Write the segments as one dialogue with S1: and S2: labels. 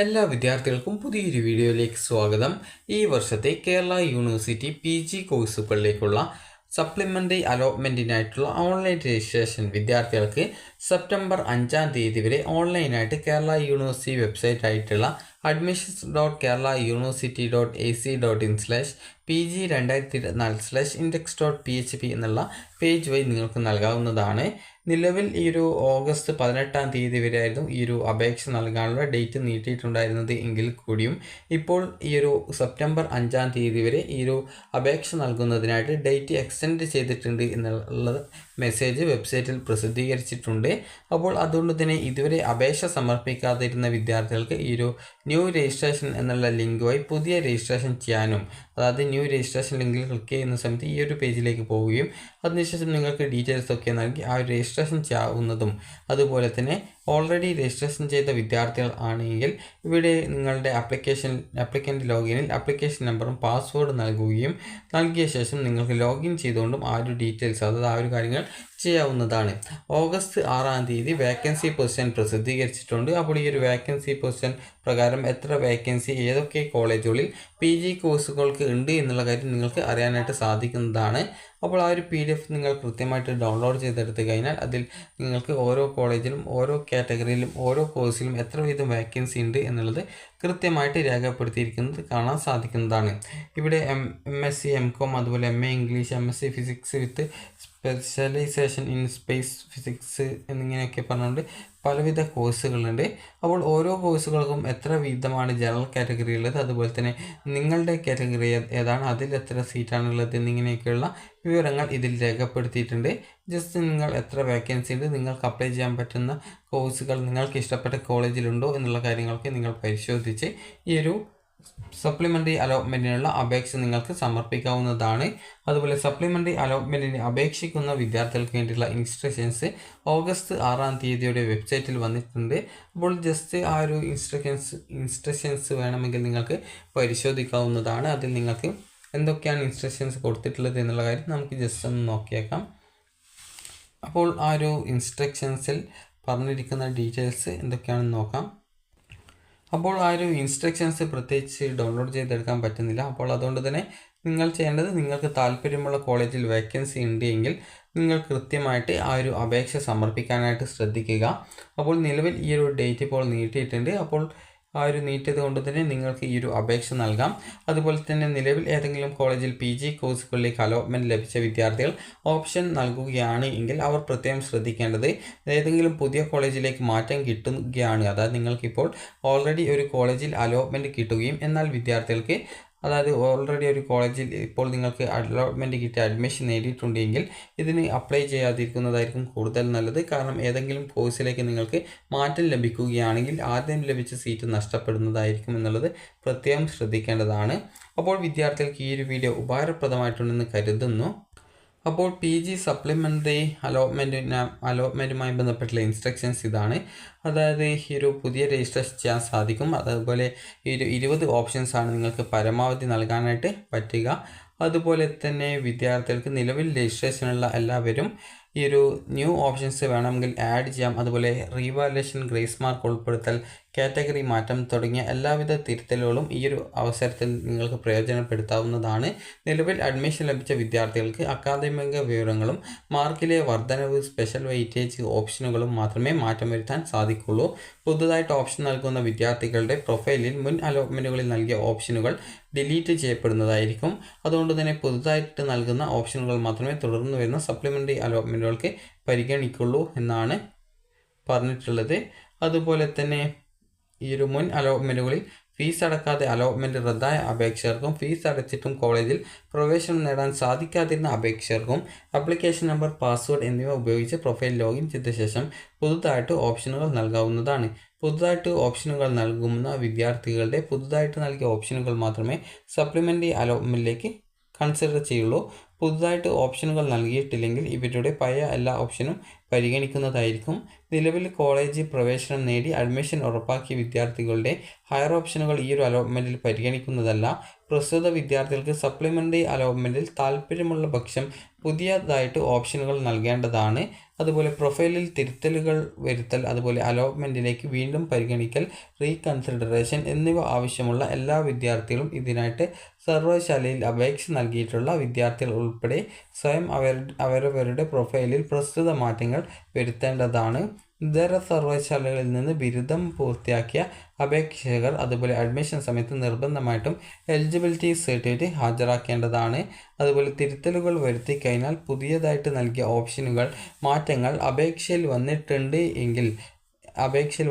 S1: എല്ലാ വിദ്യാർത്ഥികൾക്കും പുതിയൊരു വീഡിയോയിലേക്ക് സ്വാഗതം. ഈ വർഷത്തെ കേരള യൂണിവേഴ്സിറ്റി PG കോഴ്സുകളിലേക്കുള്ള സപ്ലിമെൻ്ററി അലോട്ട്മെൻറ്റിനായിട്ടുള്ള ഓൺലൈൻ രജിസ്ട്രേഷൻ വിദ്യാർത്ഥികൾക്ക് സെപ്റ്റംബർ 5-ാം തീയതി വരെ ഓൺലൈനായിട്ട് കേരള യൂണിവേഴ്സിറ്റി വെബ്സൈറ്റ് ആയിട്ടുള്ള admissions.keralauniversity.ac.in/PG2024/index.php എന്നുള്ള പേജ് വഴി നിങ്ങൾക്ക് നൽകാവുന്നതാണ്. നിലവിൽ ഈ ഒരു ഓഗസ്റ്റ് 18-ാം തീയതി വരെ ആയിരുന്നു ഈ ഒരു അപേക്ഷ നൽകാനുള്ള ഡേറ്റ് നീട്ടിയിട്ടുണ്ടായിരുന്നത് എങ്കിൽ കൂടിയും ഇപ്പോൾ ഈ ഒരു സെപ്റ്റംബർ 5-ാം തീയതി വരെ ഈ ഒരു അപേക്ഷ നൽകുന്നതിനായിട്ട് ഡേറ്റ് എക്സ്റ്റെൻഡ് ചെയ്തിട്ടുണ്ട് എന്നുള്ള മെസ്സേജ് വെബ്സൈറ്റിൽ പ്രസിദ്ധീകരിച്ചിട്ടുണ്ട്. അപ്പോൾ അതുകൊണ്ട് തന്നെ ഇതുവരെ അപേക്ഷ സമർപ്പിക്കാതിരുന്ന വിദ്യാർത്ഥികൾക്ക് ഈ ഒരു ന്യൂ രജിസ്ട്രേഷൻ എന്നുള്ള ലിങ്ക് വഴി പുതിയ രജിസ്ട്രേഷൻ ചെയ്യാനും, അതായത് ന്യൂ രജിസ്ട്രേഷൻ ലിങ്കിൽ ക്ലിക്ക് ചെയ്യുന്ന സമയത്ത് ഈ ഒരു പേജിലേക്ക് പോവുകയും അതിനുശേഷം നിങ്ങൾക്ക് ഡീറ്റെയിൽസ് ഒക്കെ നൽകി ആ ഒരു രജിസ്ട്രേഷൻ ചെയ്യാവുന്നതും, അതുപോലെ തന്നെ ഓൾറെഡി രജിസ്ട്രേഷൻ ചെയ്ത വിദ്യാർത്ഥികൾ ആണെങ്കിൽ ഇവിടെ നിങ്ങളുടെ ആപ്ലിക്കൻ്റ് ലോഗിനിൽ ആപ്ലിക്കേഷൻ നമ്പറും പാസ്വേഡ് നൽകുകയും നൽകിയ ശേഷം നിങ്ങൾക്ക് ലോഗിൻ ചെയ്തുകൊണ്ടും ആ ഒരു ഡീറ്റെയിൽസ്, അതായത് ആ ഒരു കാര്യങ്ങൾ ചെയ്യാവുന്നതാണ്. ഓഗസ്റ്റ് 6-ാം തീയതി വേക്കൻസി പൊസിഷൻ പ്രസിദ്ധീകരിച്ചിട്ടുണ്ട്. അപ്പോൾ ഈ ഒരു വേക്കൻസി പൊസിഷൻ പ്രകാരം എത്ര വേക്കൻസി ഏതൊക്കെ കോളേജുകളിൽ PG കോഴ്സുകൾക്ക് ഉണ്ട് എന്നുള്ള കാര്യം നിങ്ങൾക്ക് അറിയാനായിട്ട് സാധിക്കുന്നതാണ്. അപ്പോൾ ആ ഒരു PDF നിങ്ങൾ കൃത്യമായിട്ട് ഡൗൺലോഡ് ചെയ്തെടുത്ത് കഴിഞ്ഞാൽ അതിൽ നിങ്ങൾക്ക് ഓരോ കോളേജിലും ഓരോ കാറ്റഗറിയിലും ഓരോ കോഴ്സിലും എത്ര വീതം വേക്കൻസി ഉണ്ട് എന്നുള്ളത് കൃത്യമായിട്ട് രേഖപ്പെടുത്തിയിരിക്കുന്നത് കാണാൻ സാധിക്കുന്നതാണ്. ഇവിടെ MSc MCom, അതുപോലെ MA English, MSc physics with specialisation in space physics എന്നിങ്ങനെയൊക്കെ പറഞ്ഞുകൊണ്ട് പലവിധ കോഴ്സുകളുണ്ട്. അപ്പോൾ ഓരോ കോഴ്സുകൾക്കും എത്ര വീതമാണ് ജനറൽ കാറ്റഗറി ഉള്ളത്, അതുപോലെ തന്നെ നിങ്ങളുടെ കാറ്റഗറി ഏതാണ്, അതിൽ എത്ര സീറ്റാണുള്ളത് എന്നിങ്ങനെയൊക്കെയുള്ള വിവരങ്ങൾ ഇതിൽ രേഖപ്പെടുത്തിയിട്ടുണ്ട്. ജസ്റ്റ് നിങ്ങൾ എത്ര വേക്കൻസി ഉണ്ട്, നിങ്ങൾക്ക് അപ്ലൈ ചെയ്യാൻ പറ്റുന്ന കോഴ്സുകൾ നിങ്ങൾക്ക് ഇഷ്ടപ്പെട്ട കോളേജിലുണ്ടോ എന്നുള്ള കാര്യങ്ങളൊക്കെ നിങ്ങൾ പരിശോധിച്ച് ഈ ഒരു സപ്ലിമെൻ്ററി അലോട്ട്മെൻറ്റിനുള്ള അപേക്ഷ നിങ്ങൾക്ക് സമർപ്പിക്കാവുന്നതാണ്. അതുപോലെ സപ്ലിമെൻ്ററി അലോട്ട്മെൻറ്റിന് അപേക്ഷിക്കുന്ന വിദ്യാർത്ഥികൾക്ക് വേണ്ടിയുള്ള ഇൻസ്ട്രക്ഷൻസ് ഓഗസ്റ്റ് 6-ാം തീയതിയുടെ വെബ്സൈറ്റിൽ വന്നിട്ടുണ്ട്. അപ്പോൾ ജസ്റ്റ് ആ ഒരു ഇൻസ്ട്രക്ഷൻസ് വേണമെങ്കിൽ നിങ്ങൾക്ക് പരിശോധിക്കാവുന്നതാണ്. അതിൽ നിങ്ങൾക്ക് എന്തൊക്കെയാണ് ഇൻസ്ട്രക്ഷൻസ് കൊടുത്തിട്ടുള്ളത് എന്നുള്ള കാര്യം നമുക്ക് ജസ്റ്റ് ഒന്ന് നോക്കിയേക്കാം. അപ്പോൾ ആ ഒരു ഇൻസ്ട്രക്ഷൻസിൽ പറഞ്ഞിരിക്കുന്ന ഡീറ്റെയിൽസ് എന്തൊക്കെയാണെന്ന് നോക്കാം. അപ്പോൾ ആ ഒരു ഇൻസ്ട്രക്ഷൻസ് പ്രത്യേകിച്ച് ഡൗൺലോഡ് ചെയ്തെടുക്കാൻ പറ്റുന്നില്ല. അപ്പോൾ അതുകൊണ്ട് തന്നെ നിങ്ങൾ ചെയ്യേണ്ടത്, നിങ്ങൾക്ക് താല്പര്യമുള്ള കോളേജിൽ വേക്കൻസി ഉണ്ട് എങ്കിൽ നിങ്ങൾ കൃത്യമായിട്ട് ആ ഒരു അപേക്ഷ സമർപ്പിക്കാനായിട്ട് ശ്രദ്ധിക്കുക. അപ്പോൾ നിലവിൽ ഈ ഒരു ഡേറ്റ് ഇപ്പോൾ നീട്ടിയിട്ടുണ്ട്. അപ്പോൾ ആ ഒരു നീട്ടിയത് കൊണ്ട് തന്നെ നിങ്ങൾക്ക് ഈ ഒരു അപേക്ഷ നൽകാം. അതുപോലെ തന്നെ നിലവിൽ ഏതെങ്കിലും കോളേജിൽ PG കോഴ്സുകളിലേക്ക് അലോട്ട്മെൻറ്റ് ലഭിച്ച വിദ്യാർത്ഥികൾ ഓപ്ഷൻ നൽകുകയാണ് എങ്കിൽ അവർ പ്രത്യേകം ശ്രദ്ധിക്കേണ്ടത്, ഏതെങ്കിലും പുതിയ കോളേജിലേക്ക് മാറ്റം കിട്ടുകയാണ്, അതായത് നിങ്ങൾക്കിപ്പോൾ ഓൾറെഡി ഒരു കോളേജിൽ അലോട്ട്മെൻറ്റ് കിട്ടുകയും എന്നാൽ വിദ്യാർത്ഥികൾക്ക്, അതായത് ഓൾറെഡി ഒരു കോളേജിൽ ഇപ്പോൾ നിങ്ങൾക്ക് അലോട്ട്മെൻറ്റ് കിട്ടി അഡ്മിഷൻ നേടിയിട്ടുണ്ടെങ്കിൽ ഇതിന് അപ്ലൈ ചെയ്യാതിരിക്കുന്നതായിരിക്കും കൂടുതൽ നല്ലത്. കാരണം ഏതെങ്കിലും കോഴ്സിലേക്ക് നിങ്ങൾക്ക് മാറ്റം ലഭിക്കുകയാണെങ്കിൽ ആദ്യം ലഭിച്ച സീറ്റ് നഷ്ടപ്പെടുന്നതായിരിക്കും എന്നുള്ളത് പ്രത്യേകം ശ്രദ്ധിക്കേണ്ടതാണ്. അപ്പോൾ വിദ്യാർത്ഥികൾക്ക് ഈ ഒരു വീഡിയോ ഉപകാരപ്രദമായിട്ടുണ്ടെന്ന് കരുതുന്നു. അപ്പോൾ PG സപ്ലിമെൻ്ററി അലോട്ട്മെൻറ്റുമായി ബന്ധപ്പെട്ടുള്ള ഇൻസ്ട്രക്ഷൻസ് ഇതാണ്. അതായത് ഈ ഒരു പുതിയ രജിസ്ട്രേഷൻ ചെയ്യാൻ സാധിക്കും. അതുപോലെ ഈ ഒരു 20 ഓപ്ഷൻസാണ് നിങ്ങൾക്ക് പരമാവധി നൽകാനായിട്ട് പറ്റുക. അതുപോലെ തന്നെ വിദ്യാർത്ഥികൾക്ക് നിലവിൽ രജിസ്ട്രേഷനുള്ള എല്ലാവരും ഈ ഒരു ന്യൂ ഓപ്ഷൻസ് വേണമെങ്കിൽ ആഡ് ചെയ്യാം. അതുപോലെ റീവാലുവേഷൻ, ഗ്രേസ് മാർക്ക് ഉൾപ്പെടുത്തൽ, കാറ്റഗറി മാറ്റം തുടങ്ങിയ എല്ലാവിധ തിരുത്തലുകളും ഈ ഒരു അവസരത്തിൽ നിങ്ങൾക്ക് പ്രയോജനപ്പെടുത്താവുന്നതാണ്. നിലവിൽ അഡ്മിഷൻ ലഭിച്ച വിദ്യാർത്ഥികൾക്ക് അക്കാദമിക വിവരങ്ങളും മാർക്കിലെ വർധനവ്, സ്പെഷ്യൽ വെയിറ്റേജ് ഓപ്ഷനുകളും മാത്രമേ മാറ്റം വരുത്താൻ സാധിക്കുള്ളൂ. പുതുതായിട്ട് ഓപ്ഷൻ നൽകുന്ന വിദ്യാർത്ഥികളുടെ പ്രൊഫൈലിൽ മുൻ അലോട്ട്മെൻറ്റുകളിൽ നൽകിയ ഓപ്ഷനുകൾ ഡിലീറ്റ് ചെയ്യപ്പെടുന്നതായിരിക്കും. അതുകൊണ്ട് തന്നെ പുതുതായിട്ട് നൽകുന്ന ഓപ്ഷനുകൾ മാത്രമേ തുടർന്ന് വരുന്ന സപ്ലിമെൻ്ററി അലോട്ട്മെൻറ്റുകൾക്ക് പരിഗണിക്കുള്ളൂ എന്നാണ് പറഞ്ഞിട്ടുള്ളത്. അതുപോലെ തന്നെ ഈ ഒരു മുൻ അലോട്ട്മെൻറ്റുകളിൽ ഫീസ് അടക്കാതെ അലോട്ട്മെൻറ്റ് റദ്ദായ അപേക്ഷകർക്കും ഫീസ് അടച്ചിട്ടും കോളേജിൽ പ്രവേശനം നേടാൻ സാധിക്കാതിരുന്ന അപേക്ഷകർക്കും ആപ്ലിക്കേഷൻ നമ്പർ, പാസ്വേഡ് എന്നിവ ഉപയോഗിച്ച് പ്രൊഫൈൽ ലോഗിൻ ചെയ്ത ശേഷം പുതുതായിട്ട് ഓപ്ഷനുകൾ നൽകാവുന്നതാണ്. പുതുതായിട്ട് ഓപ്ഷനുകൾ നൽകുന്ന വിദ്യാർത്ഥികളുടെ പുതുതായിട്ട് നൽകിയ ഓപ്ഷനുകൾ മാത്രമേ സപ്ലിമെൻ്ററി അലോട്ട്മെൻറ്റിലേക്ക് കൺസിഡർ ചെയ്യുള്ളൂ. പുതുതായിട്ട് ഓപ്ഷനുകൾ നൽകിയിട്ടില്ലെങ്കിൽ ഇവരുടെ പഴയ എല്ലാ ഓപ്ഷനും പരിഗണിക്കുന്നതായിരിക്കും. നിലവിൽ കോളേജ് പ്രവേശനം നേടി അഡ്മിഷൻ ഉറപ്പാക്കിയ വിദ്യാർത്ഥികളുടെ ഹയർ ഓപ്ഷനുകൾ ഈ ഒരു അലോട്ട്മെൻറ്റിൽ പരിഗണിക്കുന്നതല്ല. പ്രസ്തുത വിദ്യാർത്ഥികൾക്ക് സപ്ലിമെൻ്ററി അലോട്ട്മെൻറ്റിൽ താൽപ്പര്യമുള്ള പക്ഷം പുതിയതായിട്ട് ഓപ്ഷനുകൾ നൽകേണ്ടതാണ്. അതുപോലെ പ്രൊഫൈലിൽ തിരുത്തലുകൾ വരുത്തൽ, അതുപോലെ അലോട്ട്മെൻറ്റിലേക്ക് വീണ്ടും പരിഗണിക്കൽ, റീകൺസിഡറേഷൻ എന്നിവ ആവശ്യമുള്ള എല്ലാ വിദ്യാർത്ഥികളും ഇതിനായിട്ട് സർവകലാശാലയിൽ അപേക്ഷ നൽകിയിട്ടുള്ള വിദ്യാർത്ഥികൾ ഉൾപ്പെടെ സ്വയം അവരവരുടെ പ്രൊഫൈലിൽ പ്രസ്തുത മാറ്റങ്ങൾ വരുത്തേണ്ടതാണ്. ഇതര സർവകലാശാലകളിൽ നിന്ന് ബിരുദം പൂർത്തിയാക്കിയ അപേക്ഷകർ അതുപോലെ അഡ്മിഷൻ സമയത്ത് നിർബന്ധമായിട്ടും എലിജിബിലിറ്റി സർട്ടിഫിക്കറ്റ് ഹാജരാക്കേണ്ടതാണ്. അതുപോലെ തിരുത്തലുകൾ വരുത്തി കഴിഞ്ഞാൽ പുതിയതായിട്ട് നൽകിയ ഓപ്ഷനുകൾ മാറ്റങ്ങൾ അപേക്ഷയിൽ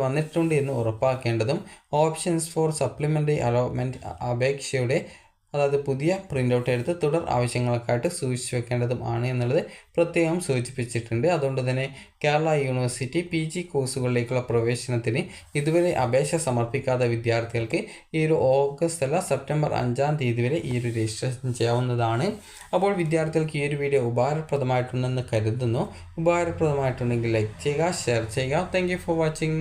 S1: വന്നിട്ടുണ്ട് എന്ന് ഉറപ്പാക്കേണ്ടതും ഓപ്ഷൻസ് ഫോർ സപ്ലിമെൻ്ററി അലോട്ട്മെൻറ്റ് അപേക്ഷയുടെ അതായത് പുതിയ പ്രിൻ്റ് ഔട്ട് എടുത്ത് തുടർ ആവശ്യങ്ങൾക്കായിട്ട് സൂക്ഷിച്ചു വെക്കേണ്ടതും ആണ് എന്നുള്ളത് പ്രത്യേകം സൂചിപ്പിച്ചിട്ടുണ്ട്. അതുകൊണ്ട് തന്നെ കേരള യൂണിവേഴ്സിറ്റി PG കോഴ്സുകളിലേക്കുള്ള പ്രവേശനത്തിന് ഇതുവരെ അപേക്ഷ സമർപ്പിക്കാത്ത വിദ്യാർത്ഥികൾക്ക് ഈ ഒരു സെപ്റ്റംബർ 5-ാം തീയതി വരെ ഈ ഒരു രജിസ്ട്രേഷൻ ചെയ്യാവുന്നതാണ്. അപ്പോൾ വിദ്യാർത്ഥികൾക്ക് ഈ ഒരു വീഡിയോ ഉപകാരപ്രദമായിട്ടുണ്ടെന്ന് കരുതുന്നു. ഉപകാരപ്രദമായിട്ടുണ്ടെങ്കിൽ ലൈക്ക് ചെയ്യുക, ഷെയർ ചെയ്യുക. Thank you for watching.